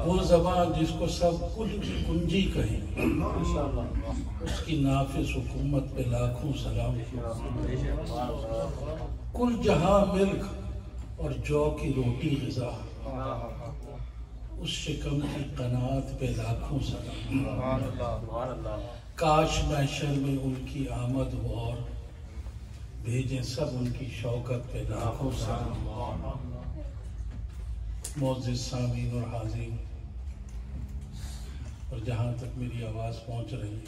وہ زبان جس کو سب کل کی کنجی کہیں، اس کی نافذ حکومت پہ لاکھوں سلام، کل جہاں ملک اور جو کی روٹی غذا، اس شکم کی قناعت پہ لاکھوں سلام، کاش محشر میں ان کی آمد ہو اور بھیجیں سب ان کی شوکت پہ لاکھوں سلام۔ معزز سامعین اور حاضرین، اور جہاں تک میری آواز پہنچ رہی ہے،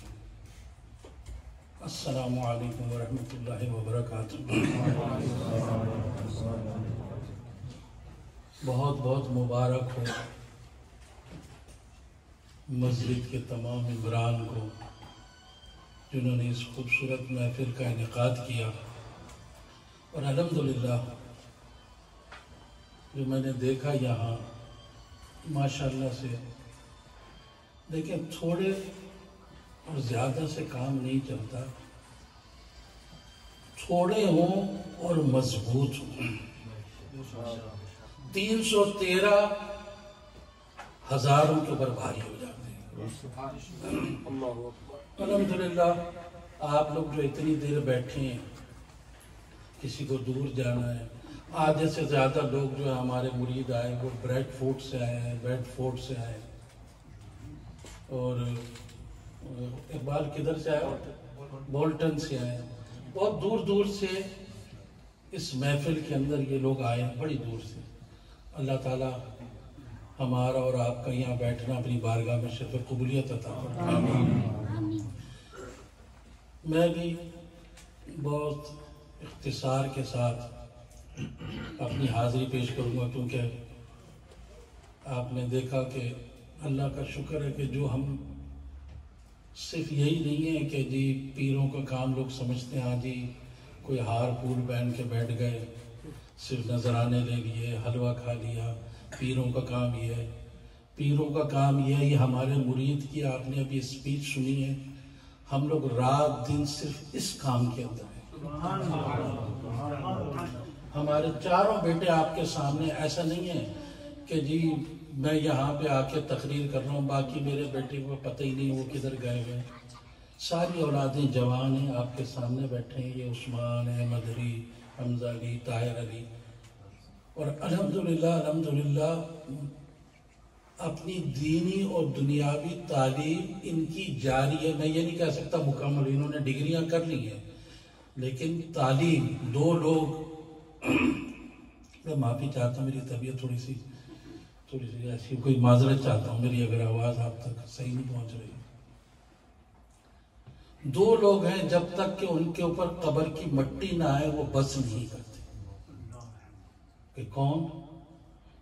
السلام علیکم ورحمۃ اللہ وبرکاتہ۔ بہت بہت مبارک ہو مسجد کے تمام ممبران کو جنہوں نے اس خوبصورت محفل کا انعقاد کیا، اور الحمدللہ جو میں نے دیکھا یہاں ماشاءاللہ سے، لیکن تھوڑے اور زیادہ سے کام نہیں چلتا، تھوڑے ہوں اور مضبوط ہوں۔ 313 ہزاروں کے اوپر بھاری ہو جاتے ہیں۔ الحمدللہ آپ لوگ جو اتنی دیر بیٹھے ہیں، کسی کو دور جانا ہے، آدھے سے زیادہ لوگ جو ہمارے مرید آئے وہ بریڈ فورٹ سے آئے ہیں، بیڈ فورٹ سے آئے ہیں، اور اقبال کدھر سے آئے؟ بولٹن سے آئے ہیں، بہت دور دور سے اس محفل کے اندر یہ لوگ آئے ہیں، بڑی دور سے۔ اللہ تعالیٰ ہمارا اور آپ کا یہاں بیٹھنا اپنی بارگاہ میں شرف قبولیت عطا فرمائے۔ میں بھی بہت اختصار کے ساتھ اپنی حاضری پیش کروں گا، کیونکہ آپ نے دیکھا کہ اللہ کا شکر ہے کہ جو ہم صرف یہی نہیں ہے کہ جی پیروں کا کام لوگ سمجھتے ہیں، ہاں جی کوئی ہار پھول پہن کے بیٹھ گئے، صرف نذرانے لے لیے، حلوہ کھا لیا، پیروں کا کام یہ ہے۔ پیروں کا کام یہ ہے، یہ ہمارے مرید کی آپ نے ابھی اسپیچ سنی ہے، ہم لوگ رات دن صرف اس کام کے اندر ہیں۔ ہمارے چاروں بیٹے آپ کے سامنے، ایسا نہیں ہے کہ جی میں یہاں پہ آ کے تقریر کر رہا ہوں، باقی میرے بیٹے کو پتہ ہی نہیں وہ کدھر گئے ہوئے۔ ساری اولادیں جوان ہیں، آپ کے سامنے بیٹھے ہیں، یہ عثمان، احمد علی، حمزہ علی، طاہر علی، اور الحمدللہ اپنی دینی اور دنیاوی تعلیم ان کی جاری ہے۔ میں یہ نہیں کہہ سکتا مکمل، انہوں نے ڈگریاں کر لی ہیں، لیکن تعلیم دو لوگ، میں معافی چاہتا ہوں، میری طبیعت تھوڑی سی ایسی، کوئی معذرت چاہتا ہوں میری اگر آواز آپ تک صحیح نہیں پہنچ رہی۔ دو لوگ ہیں جب تک کہ ان کے اوپر قبر کی مٹی نہ آئے وہ بس نہیں کرتے۔ کہ کون؟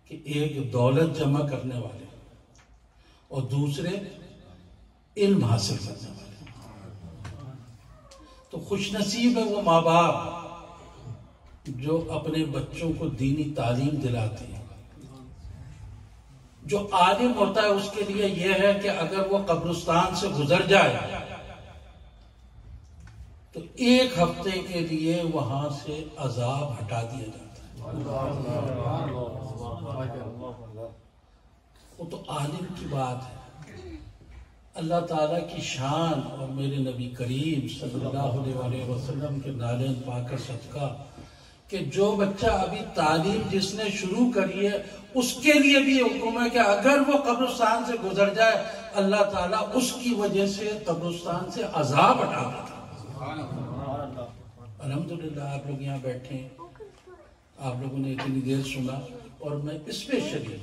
کہ ایک دولت جمع کرنے والے اور دوسرے علم حاصل کرنے والے۔ تو خوش نصیب ہے وہ ماں باپ جو اپنے بچوں کو دینی تعلیم دلاتے ہیں۔ جو عالم ہوتا ہے اس کے لیے یہ ہے کہ اگر وہ قبرستان سے گزر جائے تو 1 ہفتے کے لیے وہاں سے عذاب ہٹا دیا جاتا ہے۔ وہ تو عالم کی بات ہے۔ اللہ تعالیٰ کی شان اور میرے نبی کریم صلی اللہ علیہ وسلم کے نالین پاک کا صدقہ کہ جو بچہ ابھی تعلیم جس نے شروع کری ہے اس کے لیے بھی حکم ہے کہ اگر وہ قبرستان سے گزر جائے اللہ تعالیٰ اس کی وجہ سے قبرستان سے عذاب ہٹا دیتا۔ الحمدللہ آپ لوگ یہاں بیٹھے ہیں، آپ لوگوں نے اتنی دیر سنا، اور میں اسپیشلی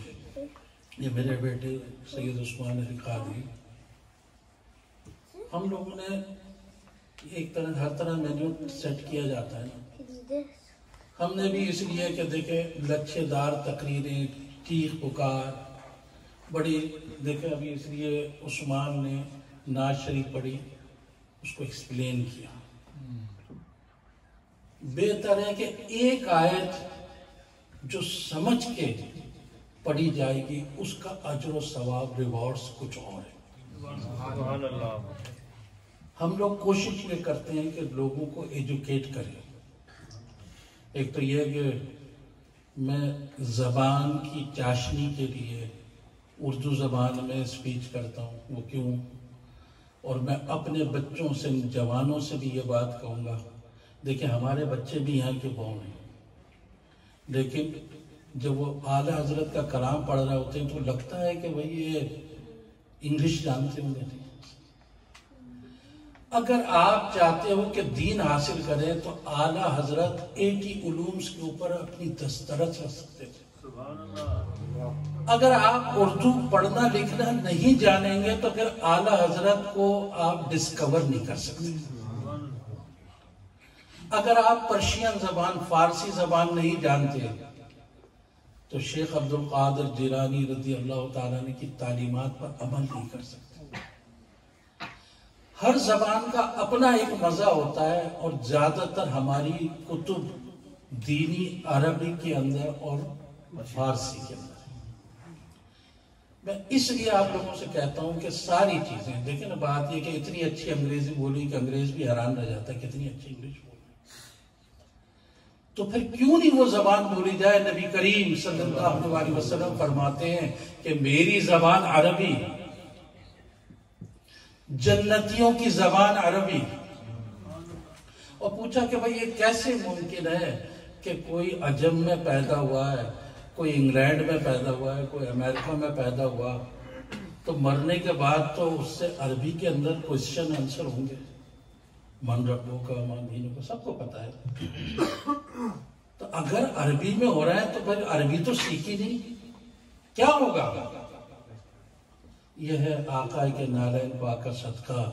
یہ میرے بیٹے سید عثمان علی قادری، ہم لوگوں نے ایک طرح ہر طرح مینیو سیٹ کیا جاتا ہے نا، ہم نے بھی اس لیے کہ دیکھیں لچھے دار تقریریں، چیخ پکار بڑی، دیکھیں ابھی اس لیے عثمان نے نعت شریف پڑھی، اس کو ایکسپلین کیا۔ بہتر ہے کہ ایک آیت جو سمجھ کے پڑھی جائے گی اس کا اجر و ثواب ریوارڈز کچھ اور ہے۔ ہم لوگ کوشش یہ کرتے ہیں کہ لوگوں کو ایجوکیٹ کریں۔ ایک تو یہ کہ میں زبان کی چاشنی کے لیے اردو زبان میں اسپیچ کرتا ہوں. وہ کیوں؟ اور میں اپنے بچوں سے، جوانوں سے بھی یہ بات کہوں گا، دیکھیں ہمارے بچے بھی یہاں کے بون ہیں، لیکن جب وہ اعلیٰ حضرت کا کلام پڑھ رہے ہوتے ہیں تو لگتا ہے کہ بھئی یہ انگلش جانتے ہوں گے. اگر آپ چاہتے ہو کہ دین حاصل کریں تو اعلیٰ حضرت 80 علومز کے اوپر اپنی دسترس رکھ سکتے تھے. اگر آپ اردو پڑھنا لکھنا نہیں جانیں گے تو پھر اعلیٰ حضرت کو آپ ڈسکور نہیں کر سکتے. اگر آپ پرشین زبان، فارسی زبان نہیں جانتے تو شیخ عبد القادر جیلانی رضی اللہ تعالیٰ عنہ کی تعلیمات پر عمل نہیں کر سکتے. ہر زبان کا اپنا ایک مزہ ہوتا ہے، اور زیادہ تر ہماری کتب دینی عربی کے اندر اور فارسی کے اندر. میں اس لیے آپ لوگوں سے کہتا ہوں کہ ساری چیزیں دیکھیں نا، بات یہ کہ اتنی اچھی انگریزی بولی کہ انگریز بھی حیران رہ جاتا ہے کتنی اچھی انگلش بولی. تو پھر کیوں نہیں وہ زبان بولی جائے؟ نبی کریم صلی اللہ علیہ وسلم فرماتے ہیں کہ میری زبان عربی، جنتیوں کی زبان عربی. اور پوچھا کہ بھئی یہ کیسے ممکن ہے کہ کوئی عجم میں پیدا ہوا ہے، کوئی انگلینڈ میں پیدا ہوا ہے، کوئی امریکہ میں پیدا ہوا، تو مرنے کے بعد تو اس سے عربی کے اندر کوشچن آنسر ہوں گے. من ربوں کا، من دینوں کا، سب کو پتا ہے. تو اگر عربی میں ہو رہا ہے تو پھر عربی تو سیکھی نہیں، کیا ہوگا؟ یہ ہے آقا کے نعرہ پاک کا صدقہ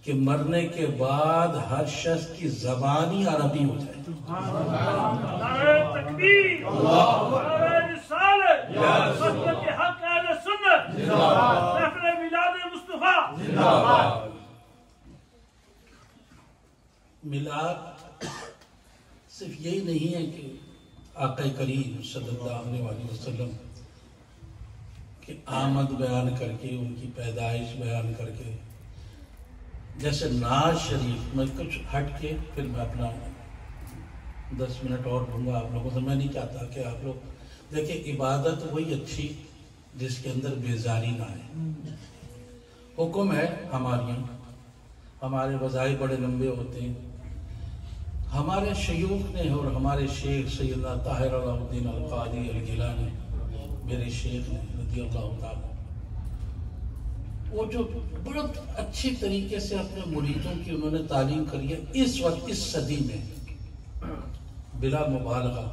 کہ مرنے کے بعد ہر شخص کی زبان ہی عربی ہو جائے. نعرہ تکبیر، نعرہ رسالت، خدمت حق اہل سنت، محفل میلاد مصطفیٰ. میلاد صرف یہی نہیں ہے کہ آقا کریم صلی اللہ علیہ وسلم کی آمد بیان کر کے، ان کی پیدائش بیان کر کے، جیسے ناز شریف. میں کچھ ہٹ کے پھر میں اپنا 10 منٹ اور دوں گا آپ لوگوں سے. میں نہیں چاہتا کہ آپ لوگ دیکھیں، عبادت وہی اچھی جس کے اندر بیزاری نہ ہے. حکم ہے ہمارے یہاں، ہمارے وظائف بڑے لمبے ہوتے ہیں. ہمارے شیوخ نے اور ہمارے شیخ سیدنا طاہر علاء الدین القادری الگیلانی، میرے شیخ نے رضی اللہ تعالیٰ، وہ جو بہت اچھی طریقے سے اپنے مریدوں کی انہوں نے تعلیم کری ہے. اس وقت اس صدی میں بلا مبالغہ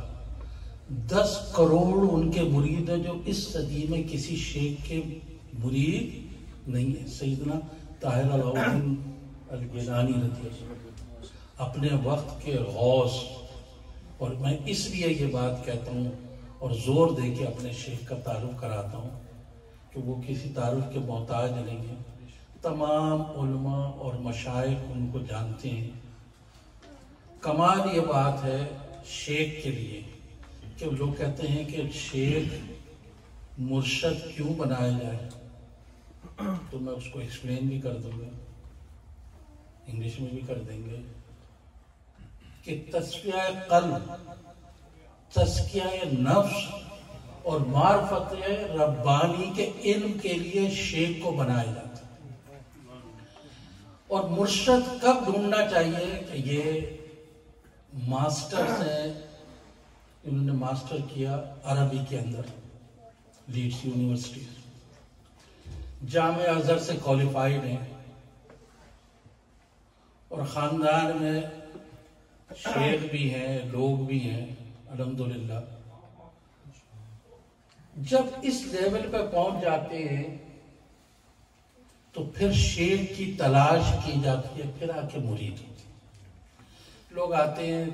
10 کروڑ ان کے مرید ہیں جو اس صدی میں کسی شیخ کے مرید نہیں ہے. سیدنا طاہر علاء الدین الگیلانی رضی اللہ اپنے وقت کے غوث. اور میں اس لیے یہ بات کہتا ہوں اور زور دے کے اپنے شیخ کا تعارف کراتا ہوں کہ وہ کسی تعارف کے محتاج نہیں ہیں. تمام علماء اور مشائخ ان کو جانتے ہیں. کمال یہ بات ہے شیخ کے لیے کہ لوگ کہتے ہیں کہ شیخ مرشد کیوں بنایا جائے، تو میں اس کو ایکسپلین بھی کر دوں گا، انگلش میں بھی کر دیں گے کہ تصفیہ قلب، تزکیہ نفس اور معرفت ربانی کے علم کے لیے شیخ کو بنایا جاتا ہے. اور مرشد کب ڈھونڈنا چاہیے کہ یہ ماسٹرز ہیں، انہوں نے ماسٹر کیا عربی کے اندر لیڈس یونیورسٹی، جامعہ ازہر سے کوالیفائیڈ ہیں، اور خاندان میں شیخ بھی ہیں، لوگ بھی ہیں الحمدللہ. جب اس لیول پہ پہنچ جاتے ہیں تو پھر شیخ کی تلاش کی جاتی ہے، پھر آ کے مرید ہوتے ہیں. لوگ آتے ہیں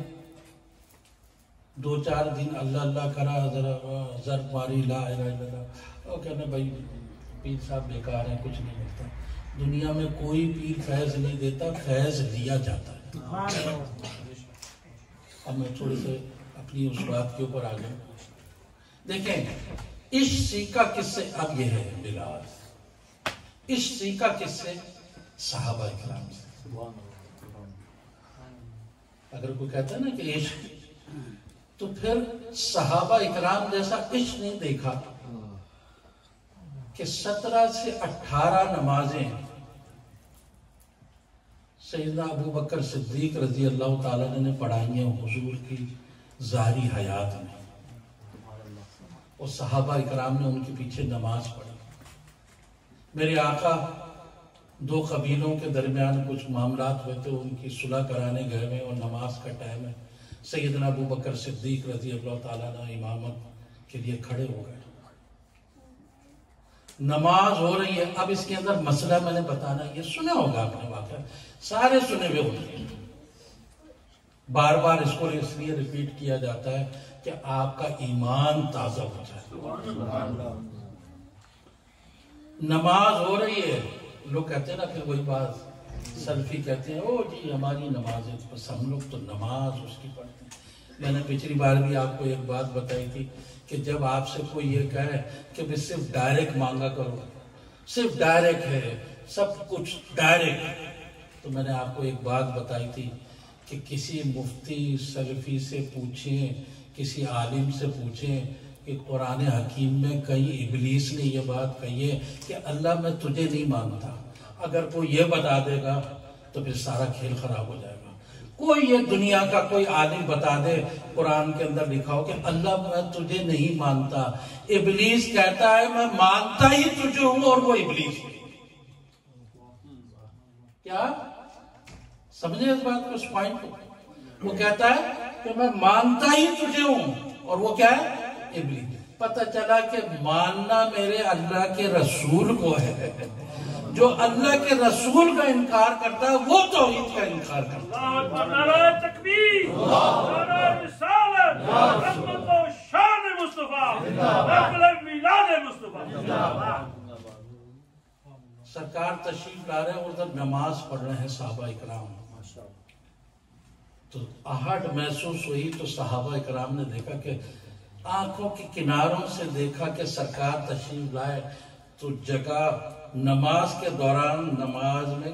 2-4 دن اللہ اللہ کرا، ذرا ضرب ماری لا الہ الا اللہ، اور کہنا بھائی پیر صاحب بیکار ہیں، کچھ نہیں ملتا. دنیا میں کوئی پیر فیض نہیں دیتا، فیض لیا جاتا ہے. اب میں تھوڑے سے اپنی اس بات کے اوپر آ گیا. دیکھیں عشق سیکھا کس سے؟ اب یہ ہے بلال، عشق سیکھا کس سے؟ صحابہ کرام سے. اگر کوئی کہتا ہے نا کہ عشق، تو پھر صحابہ اکرام جیسا عشق نہیں دیکھا. کہ 17 سے 18 نمازیں سیدنا ابو بکر صدیق رضی اللہ تعالیٰ نے پڑھائی ہیں حضور کی ظاہری حیات میں، اور صحابہ اکرام نے ان کے پیچھے نماز پڑھی۔ میرے آقا 2 قبیلوں کے درمیان کچھ معاملات ہوئے تھے، ان کی صلح کرانے گئے ہوئے اور نماز کا ٹائم ہے، سیدنا ابو بکر صدیق رضی اللہ تعالیٰ نے امامت کے لیے کھڑے ہو گئے۔ نماز ہو رہی ہے، اب اس کے اندر مسئلہ میں نے بتانا، یہ سنا ہوگا آپ نے واقعہ، سارے سنے ہوئے ہوتے ہیں، بار بار اس کو اس لیے ریپیٹ کیا جاتا ہے کہ آپ کا ایمان تازہ ہو جائے۔ نماز ہو رہی ہے، لوگ کہتے ہیں نا پھر وہی بات، سلفی کہتے ہیں او جی ہماری نماز ہے، بس ہم لوگ تو نماز اس کی پڑھتے ہیں۔ میں نے پچھلی بار بھی آپ کو ایک بات بتائی تھی کہ جب آپ سے کوئی یہ کہے کہ بھی صرف ڈائریکٹ مانگا کرو، صرف ڈائریکٹ ہے، سب کچھ ڈائریکٹ ہے، تو میں نے آپ کو ایک بات بتائی تھی کہ کسی مفتی سلفی سے پوچھیں، کسی عالم سے پوچھیں کہ قرآن حکیم میں کہیں ابلیس نے یہ بات کہی ہے کہ اللہ میں تجھے نہیں مانتا، اگر کوئی یہ بتا دے گا تو پھر سارا کھیل خراب ہو جائے گا۔ کوئی یہ دنیا کا کوئی عالم بتا دے قرآن کے اندر لکھا ہو کہ اللہ میں تجھے نہیں مانتا، ابلیس کہتا ہے میں مانتا ہی تجھے ہوں، اور وہ ابلیس ہے۔ کیا سمجھے اس بات کو، اس پوائنٹ کو؟ وہ کہتا ہے کہ میں مانتا ہی تجھے ہوں، اور وہ کیا ہے؟ ابلیس۔ پتہ چلا کہ ماننا میرے اللہ کے رسول کو ہے، جو اللہ کے رسول کا انکار کرتا ہے وہ توحید کا انکار کرتا ہے۔ اللہ اکبر، نعرہ تکبیر، نعرہ رسالت، رحمت و شان مصطفیٰ، محفل میلاد مصطفیٰ۔ سرکار تشریف لا رہے ہیں، ادھر نماز پڑھ رہے ہیں صحابہ اکرام، تو آہٹ محسوس ہوئی تو صحابہ اکرام نے دیکھا کہ آنکھوں کے کناروں سے دیکھا کہ سرکار تشریف لائے، تو جگہ نماز کے دوران نماز میں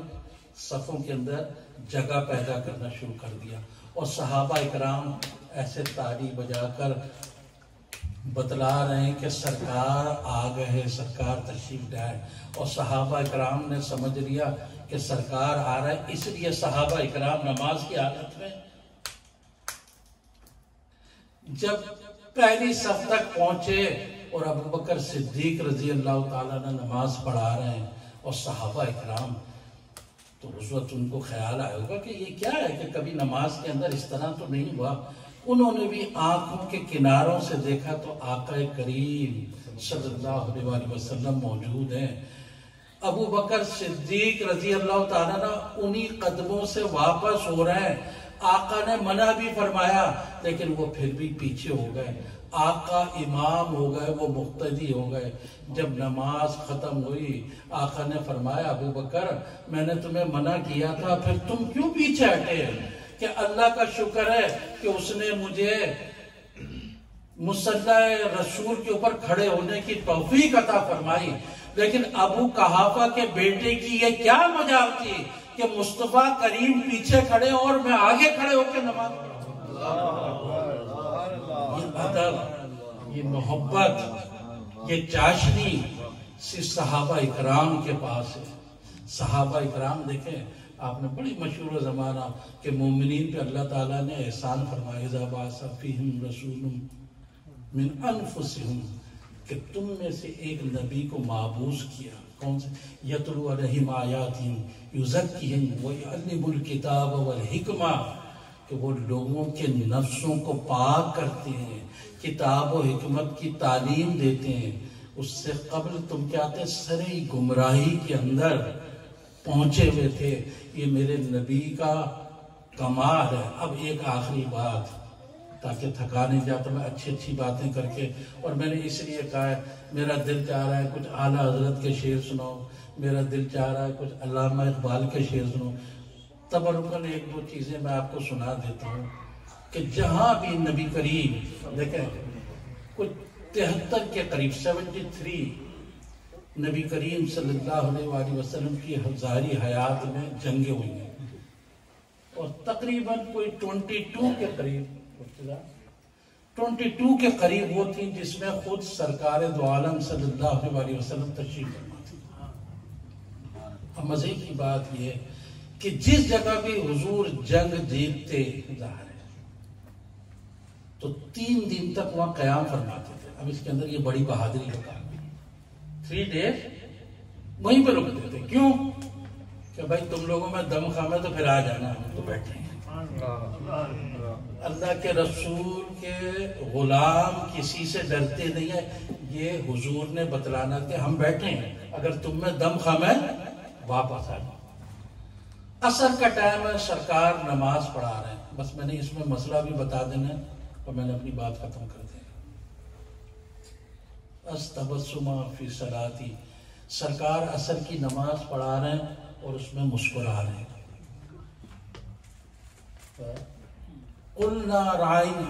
صفوں کے اندر جگہ پیدا کرنا شروع کر دیا، اور صحابہ اکرام ایسے تالی بجا کر بتلا رہے ہیں کہ سرکار آ گئے ہیں، سرکار تشریف لائے، اور صحابہ اکرام نے سمجھ لیا کہ سرکار آ رہا ہے، اس لیے صحابہ اکرام نماز کی حالت میں جب پہلی صف تک پہنچے اور ابو بکر صدیق رضی اللہ تعالیٰ نے نماز پڑھا رہے ہیں اور صحابہ اکرام، تو اس وقت ان کو خیال آئے ہوگا کہ یہ کیا ہے کہ کبھی نماز کے اندر اس طرح تو نہیں ہوا۔ انہوں نے بھی آنکھوں کے کناروں سے دیکھا تو آقا کریم صلی اللہ علیہ وسلم موجود ہیں۔ ابو بکر صدیق رضی اللہ تعالیٰ نے انہی قدموں سے واپس ہو رہے ہیں، آقا نے منع بھی فرمایا لیکن وہ پھر بھی پیچھے ہو گئے، آقا امام ہو گئے، وہ مقتدی ہو گئے۔ جب نماز ختم ہوئی آقا نے فرمایا ابو بکر میں نے تمہیں منع کیا تھا، پھر تم کیوں پیچھے ہٹے؟ کہ اللہ کا شکر ہے کہ اس نے مجھے مصلی رسول کے اوپر کھڑے ہونے کی توفیق عطا فرمائی، لیکن ابو قحافہ کے بیٹے کی یہ کیا مجال تھی کہ مصطفیٰ کریم پیچھے کھڑے اور میں آگے کھڑے ہو کے نماز پڑھوں۔ یہ ادب، یہ محبت، یہ چاشنی صرف صحابہ اکرام کے پاس ہے۔ صحابہ اکرام دیکھیں، آپ نے بڑی مشہور زمانہ کہ مومنین پہ اللہ تعالیٰ نے احسان فرمایا، اذا بعث فیہم رسول من انفسہم، کہ تم میں سے ایک نبی کو مابعوث کیا، کون سے؟ یتلو علیہم آیاتہم یزکیہم ویعلم الکتاب والحکمہ، کہ وہ لوگوں کے نفسوں کو پاک کرتے ہیں، کتاب و حکمت کی تعلیم دیتے ہیں۔ اس سے قبل تم کیا تھے؟ سری گمراہی کے اندر پہنچے ہوئے تھے۔ یہ میرے نبی کا کمال ہے۔ اب ایک آخری بات، تاکہ تھکا نہیں جاتا میں اچھی باتیں کر کے، اور میں نے اس لیے کہا ہے میرا دل چاہ رہا ہے کچھ اعلیٰ حضرت کے شعر سناؤ، میرا دل چاہ رہا ہے کچھ علامہ اقبال کے شعر سناؤ۔ تبرکاً ایک دو چیزیں میں آپ کو سنا دیتا ہوں کہ جہاں بھی نبی کریم، دیکھیں کچھ 73 کے قریب 73 نبی کریم صلی اللہ علیہ وسلم کی ظاہری حیات میں جنگیں ہوئی ہیں، اور تقریباً کوئی 22 کے قریب 22 کے قریب وہ تھی جس میں خود سرکار دو عالم صلی اللہ علیہ وسلم تشریف فرما تھی۔ اب مزے کی بات یہ ہے کہ جس جگہ بھی حضور جنگ جیتتے ظاہر ہے تو 3 دن تک وہاں قیام فرماتے تھے۔ اب اس کے اندر یہ بڑی بہادری کا کام ہے، 3 days وہیں پہ رکتے تھے۔ کیوں؟ کہ بھائی تم لوگوں میں دم خام ہے تو پھر آ جانا، ہم تو بیٹھے ہیں۔ اللہ کے رسول کے غلام کسی سے ڈرتے نہیں ہے، یہ حضور نے بتلانا کہ ہم بیٹھے ہیں، اگر تم میں دم خم ہے واپس آ جاؤ۔ عصر کا ٹائم ہے، سرکار نماز پڑھا رہے ہیں، بس میں نے اس میں مسئلہ بھی بتا دینا ہے اور میں نے اپنی بات ختم کر دی۔ استبسما فی صلاتی، سرکار عصر کی نماز پڑھا رہے ہیں اور اس میں مسکرا رہے ہیں۔ قلنا رائنا،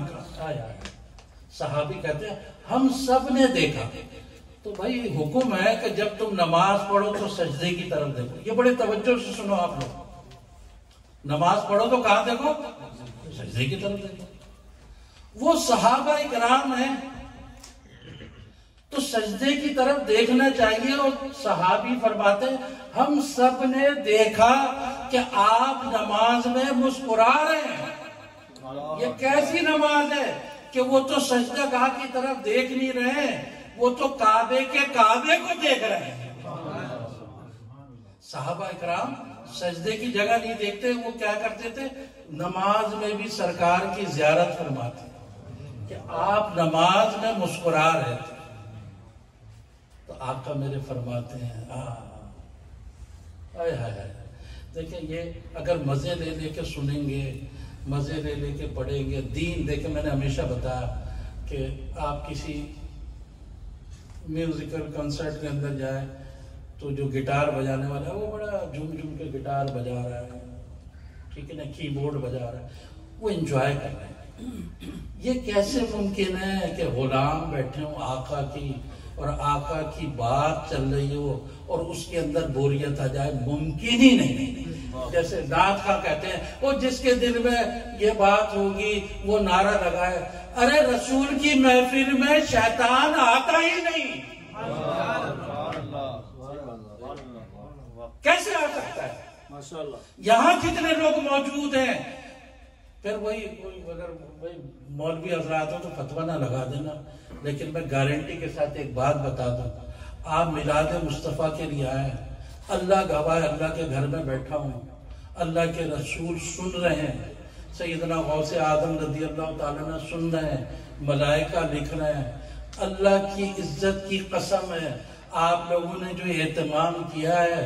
صحابی کہتے ہیں ہم سب نے دیکھا۔ تو بھائی حکم ہے کہ جب تم نماز پڑھو تو سجدے کی طرف دیکھو۔ یہ بڑے توجہ سے سنو آپ لوگ، نماز پڑھو تو کہاں دیکھو؟ سجدے کی طرف دیکھو۔ وہ صحابہ کرام ہیں تو سجدے کی طرف دیکھنا چاہیے، اور صحابی فرماتے ہیں ہم سب نے دیکھا کہ آپ نماز میں مسکرا رہے ہیں۔ یہ کیسی نماز ہے کہ وہ تو سجدہ گاہ کی طرف دیکھ نہیں رہے ہیں، وہ تو کعبے کے کعبے کو دیکھ رہے ہیں۔ صحابہ اکرام سجدے کی جگہ نہیں دیکھتے، وہ کیا کرتے تھے؟ نماز میں بھی سرکار کی زیارت فرماتے کہ آپ نماز میں مسکرا رہے تھے۔ تو آقا میرے فرماتے ہیں دیکھیں، یہ اگر مزے لے لے کے سنیں گے، مزے لے لے کے پڑھیں گے دین، دیکھیں میں نے ہمیشہ بتایا کہ آپ کسی میوزیکل کنسرٹ کے اندر جائیں تو جو گٹار بجانے والا ہے وہ بڑا جھوم جھوم کے گٹار بجا رہا ہے، ٹھیک ہے نا، کی بورڈ بجا رہا ہے، وہ انجوائے کر رہے ہیں۔ یہ کیسے ممکن ہے کہ غلام بیٹھے ہوں آقا کی اور آقا کی بات چل رہی ہو اور اس کے اندر بوریت آ جائے؟ ممکن ہی نہیں۔ جیسے نعت خواں کہتے ہیں وہ جس کے دل میں یہ بات ہوگی وہ نعرہ لگائے، ارے رسول کی محفل میں شیطان آتا ہی نہیں، کیسے آ سکتا ہے؟ یہاں جتنے لوگ موجود ہیں، پھر وہی اگر مولوی حضرات ہو تو فتویٰ نہ لگا دینا، لیکن میں گارنٹی کے ساتھ ایک بات بتا دوں، آپ میلاد مصطفیٰ کے لیے آئے، اللہ گواہ ہے، اللہ کے گھر میں بیٹھا ہوں، اللہ کے رسول سن رہے ہیں، سیدنا غوث اعظم رضی اللہ تعالیٰ عنہ سن رہے ہیں، ملائکہ لکھ رہے ہیں، اللہ کی عزت کی قسم ہے آپ لوگوں نے جو اہتمام کیا ہے،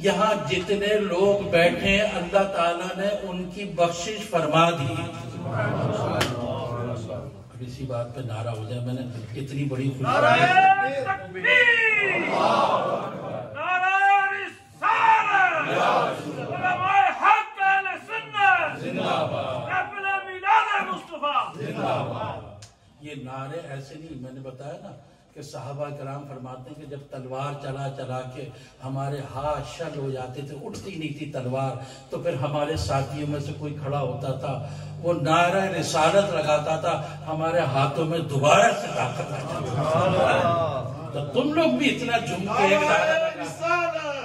یہاں جتنے لوگ بیٹھے ہیں اللہ تعالیٰ نے ان کی بخشش فرما دی۔ اب اسی بات پہ نعرہ ہو جائے، میں نے اتنی بڑی خوشی نعرہ تکبیر، نعرہ رسالت، علماء حق اہل سنت، محفل میلاد مصطفیٰ۔ یہ نعرے ایسے نہیں، میں نے بتایا نا کہ صحابہ کرام فرماتے ہیں کہ جب تلوار چلا چلا کے ہمارے ہاتھ شل ہو جاتے تھے، اٹھتی نہیں تھی تلوار، تو پھر ہمارے ساتھیوں میں سے کوئی کھڑا ہوتا تھا، وہ نعرہ رسالت لگاتا تھا، ہمارے ہاتھوں میں دوبارہ سے طاقت آ جاتی تھی۔ تو تم لوگ بھی اتنا جھوم کے ایک نعرہ لگا،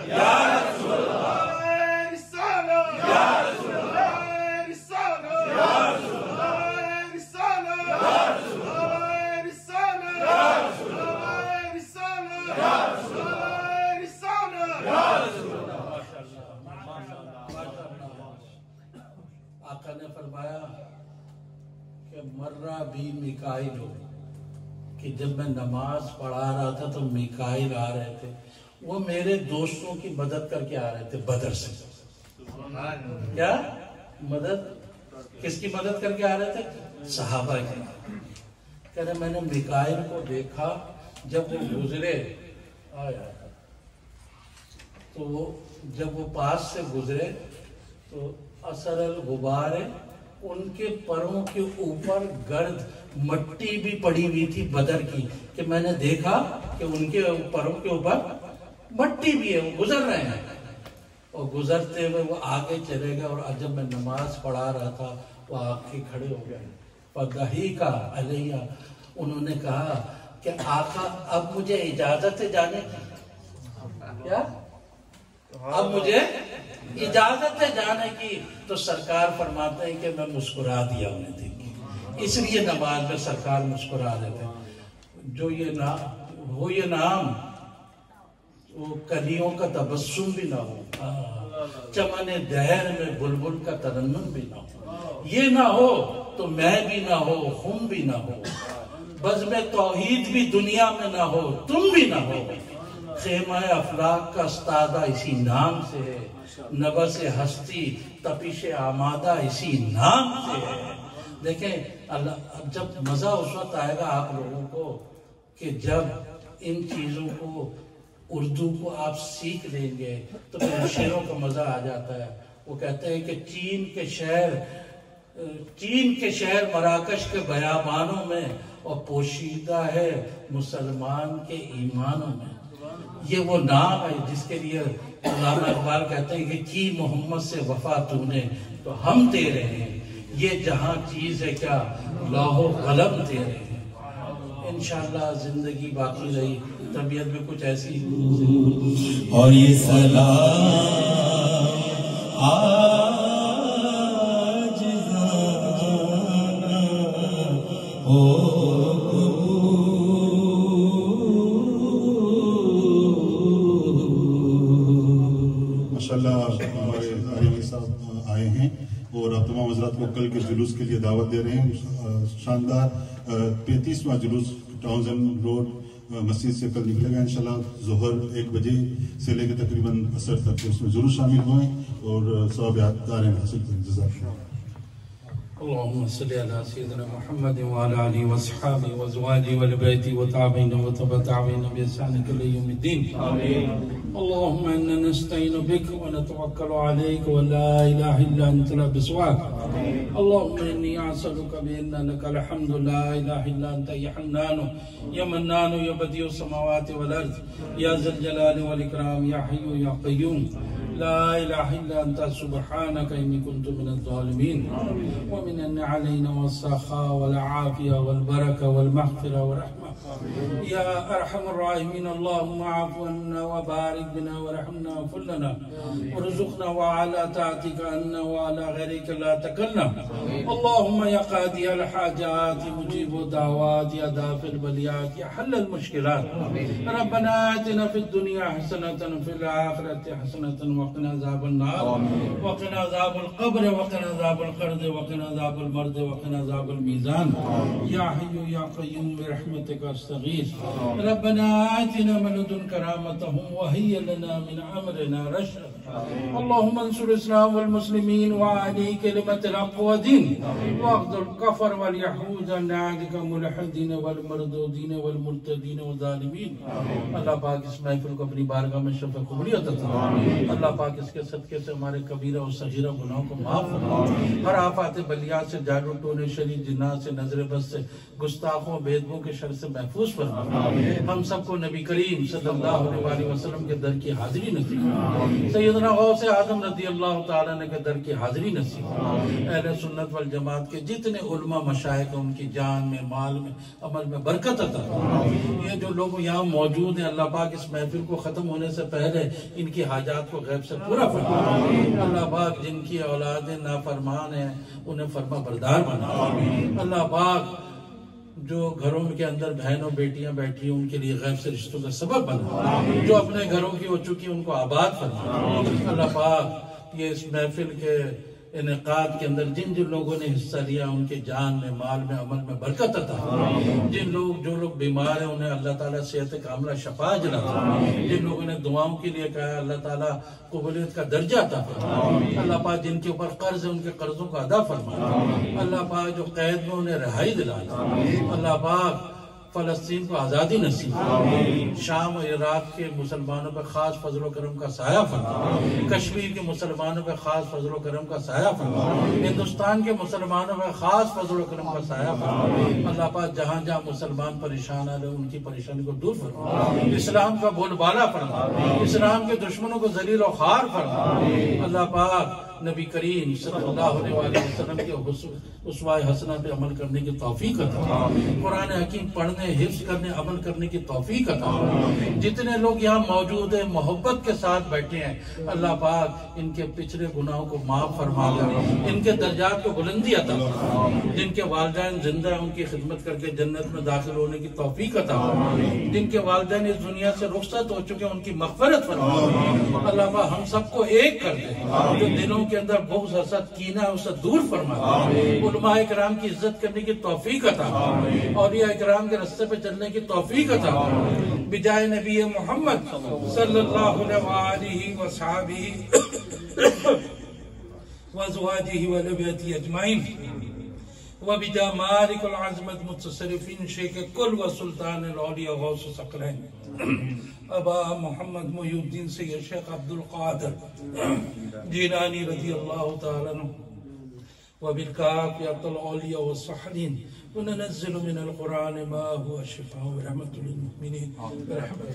یا رسول اللہ، آقا نے فرمایا کہ مرہ بھی میکائیل ہو، کہ جب میں نماز پڑھا رہا تھا تو میکائیل آ رہے تھے، وہ میرے دوستوں کی مدد کر کے آ رہے تھے بدر سے۔ کیا مدد؟ کس کی مدد کر کے آ رہے تھے؟ صحابہ کی۔ کہہ رہے میں نے میکائیل کو دیکھا جب وہ گزرے، تو جب وہ پاس سے گزرے تو اثر الغبار ان کے پروں کے اوپر گرد مٹی بھی پڑی ہوئی تھی بدر کی، کہ میں نے دیکھا کہ ان کے پروں کے اوپر مٹی بھی ہے، وہ گزر رہے ہیں، اور گزرتے ہوئے وہ آگے چلے گئے، اور جب میں نماز پڑھا رہا تھا وہ آ کے کھڑے ہو گئے، فضحک علیہ، انہوں نے کہا کہ آقا اب مجھے اجازت ہے جانے کی؟ کیا اب مجھے اجازت ہے جانے کی؟ تو سرکار فرماتے ہیں کہ میں مسکرا دیا انہیں دیکھ کے، اس لیے نماز میں سرکار مسکرا دیتے ہیں۔ جو یہ نام وہ کلیوں کا تبسم بھی نہ ہو، چمن دہر میں بلبل کا ترنم بھی نہ ہو، یہ نہ ہو تو میں بھی نہ ہو، ہم بھی نہ ہو، بزم توحید بھی دنیا میں نہ ہو، تم بھی نہ ہو، خیمہ افلاک کا استادہ اسی نام سے ہے، نبض ہستی تپش آمادہ اسی نام سے ہے۔ دیکھیں اللہ، جب مزہ اس وقت آئے گا آپ لوگوں کو کہ جب ان چیزوں کو، اردو کو آپ سیکھ لیں گے تو پھر شعروں کا مزہ آ جاتا ہے۔ وہ کہتے ہیں کہ چین کے شہر مراکش کے بیابانوں میں اور پوشیدہ ہے مسلمان کے ایمانوں میں۔ یہ وہ نام ہے جس کے لیے علامہ اقبال کہتے ہیں کہ کی محمد سے وفا تو نے تو ہم تیرے ہیں، یہ جہاں چیز ہے کیا لوح و قلم تیرے ہیں۔ انشاءاللہ زندگی باقی رہی، طبیعت میں کچھ ایسی اور یہ سلام آج ماشاءاللہ ہمارے علی صاحب آئے ہیں اور آپ تمام حضرات کو کل کے جلوس کے لیے دعوت دے رہے ہیں۔ شاندار 35واں جلوس ٹاؤنزن روڈ مسجد سے کل نکلے گا انشاءاللہ، ظہر 1 بجے سے لے کے تقریباً عصر تک، اس میں ضرور شامل ہوئیں اور ثواب یادگاریں حاصل کریں۔ جزاک اللہ۔ اللهم صل على سيدنا محمد وعلى آله وصحبه وازواجه وآل بيته وتابعين وتابعين بإحسان إلى يوم الدين آمين. اللهم إنا نستعين بك ونتوكل عليك ولا إله إلا أنت لا بسواك. اللهم إني أسألك بأن لك الحمد لا إله إلا أنت يا حنان يا منان يا بديع السماوات والأرض يا ذا الجلال والإكرام يا حي يا قيوم لا إله إلا أنت سبحانك إني كنت من الظالمين. ومن أن علينا والسخاء والعافية والبركة والمغفرة والرحمة يا أرحم الراحمين. اللهم عفو عنا وبارك بنا ورحمنا واغفر لنا وارزقنا وعلى طاعتك عنا وعلى غيرك لا تكلنا. اللهم يا قاضي الحاجات مجيب الدعوات يا دافع البليات يا حل المشكلات. ربنا آتنا في الدنيا حسنة وفي الآخرة حسنة وقنا عذاب النار وقنا عذاب القبر وقنا عذاب القرد وقنا عذاب المرض وقنا عذاب الميزان. يا حي يا قيوم برحمتك استغيث. ربنا آتنا من لدنك رحمة وهيئ لنا من أمرنا رشدا. اللهم انصر الإسلام والمسلمين وعلي كلمة الحق والدين واخذل الكفر واليهود عن عهدك ملحدين والمردودين والمرتدين والظالمين. اللہ پاک اس محفل کو اپنی بارگاہ میں شفع قبولیت عطا فرما. اللہ پاک اس کے صدقے سے ہمارے کبیرہ اور صغیرہ گناہوں کو معاف فرما. ہر آفات بلیات سے، جادو ٹونے، شری جنات سے، نظر بد سے، گستاخوں بےدبوں کے شر سے محفوظ فرما. ہم سب کو نبی کریم صلی اللہ علیہ وسلم کے در کی حاضری نصیب فرما. سیدنا غوث اعظم رضی اللہ تعالیٰ نے کے در کی حاضری نصیب فرما. اہل سنت والجماعت کے جتنے علماء مشائخ ہیں ان کی جان میں، مال میں، عمل میں برکت عطا فرما. یہ جو لوگ یہاں موجود ہیں اللہ پاک اس محفل کو ختم ہونے سے پہلے ان کی حاجات کو غیب سے پورا فرما. اللہ پاک جن کی اولادیں نافرمان ہیں انہیں فرما بردار بنا. اللہ پاک جو گھروں کے اندر بہنوں بیٹیاں بیٹھی ہیں ان کے لیے غیب سے رشتوں کا سبب بنا. جو اپنے گھروں کی ہو چکی ان کو آباد فرما. اللہ پاک یہ اس محفل کے انعقاد کے اندر جن لوگوں نے حصہ لیا ان کے جان میں، مال میں، عمل میں برکت عطا فرما. جو لوگ بیمار ہیں انہیں اللہ تعالیٰ صحت کاملہ شفا عطا فرما. جن لوگوں نے دعاؤں کے لیے کہا ہے اللہ تعالیٰ قبولیت کا درجہ عطا فرما. اللہ پاک جن کے اوپر قرض ہے ان کے قرضوں کو ادا فرما. اللہ پاک جو قید میں انہیں رہائی دلا. اللہ پاک فلسطین کو آزادی نصیب فرما. شام اور عراق کے مسلمانوں پر خاص فضل و کرم کا سایہ فرما. کشمیر کے مسلمانوں پر خاص فضل و کرم کا سایہ فرما. ہندوستان کے مسلمانوں پر خاص فضل و کرم کا سایہ فرما. اللہ پاک جہاں جہاں مسلمان پریشان آ رہے ان کی پریشانی کو دور فرما. اسلام کا بول بالا فرما. اسلام کے دشمنوں کو ذلیل و خوار فرما. اللہ پاک نبی کریم صلی اللہ علیہ وآلہ وسلم کے اسوہ حسنہ پہ عمل کرنے کی توفیق عطا، قرآن حکیم پڑھنے، حفظ کرنے، عمل کرنے کی توفیق عطا۔ جتنے لوگ یہاں موجود ہیں محبت کے ساتھ بیٹھے ہیں، اللہ پاک ان کے پچھلے گناہوں کو معاف فرما دے، ان کے درجات کو بلندی عطا، جن کے والدین زندہ ہیں ان کی خدمت کر کے جنت میں داخل ہونے کی توفیق عطا، جن کے والدین اس دنیا سے رخصت ہو چکے ہیں ان کی مغفرت فرما۔ اللہ پاک ہم سب کو ایک کر دے، جو دلوں کے اندر بغض، حسد، کینہ ہے اسے دور فرما دے، علماء اکرام کی عزت کرنے کی توفیق عطا، اولیاء اکرام کے راستے پہ چلنے کی توفیق عطا، بجائے نبی محمد صلی اللہ علیہ وصحبہ وازواجہ ونبیہ اجمعین، وبجاہ مالک العظمت متصرفین شیخ کل و سلطان الاولیاء غوث ثقلین ابا محمد محی الدین سید شیخ عبد القادر جیلانی رضی اللہ تعالیٰ عنہ، وبالکافیۃ الاولیاء والصالحین وننزل من القرآن ما هو شفاء ورحمة للمؤمنین برحمتہ